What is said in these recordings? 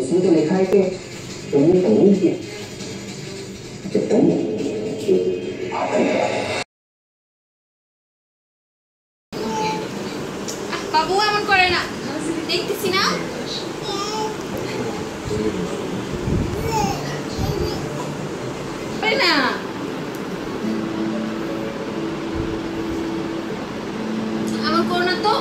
उसमें तो लिखा है कि तुमने कबूल किया कि तुम বাবু এমন করে না, দেখতেছি না। না এমন করো না তো।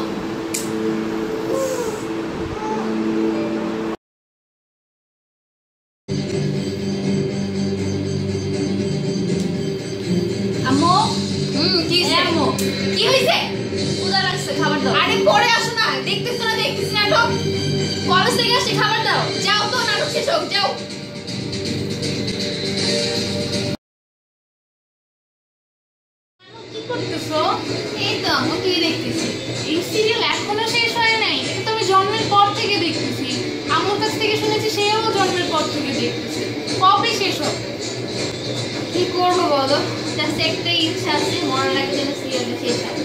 আম্মু কি আম্মু কি হইছে? উদা লাগছে, খাবার দাও। আরে পরে আসো না, দেখতেছ না নাটক। কলেজ থেকে আসছি, খাবার দাও। যাও তো, নাটক শেষ হোক, যাও। কি করতেছো? এই তো আম্মু কি দেখতেছি। এই সিরিয়াল এখনো শেষ হয় নাই? এটা তো আমি জন্মের পর থেকে দেখতেছি। আম্মুর কাছ থেকে শুনেছি সেও জন্মের পর থেকে দেখতেছে। কবে শেষ হবে? কি করবো বলো, জাস্ট একটাই ইচ্ছা আছে, মরার আগে যেন সিরিয়ালটা শেষ হয়।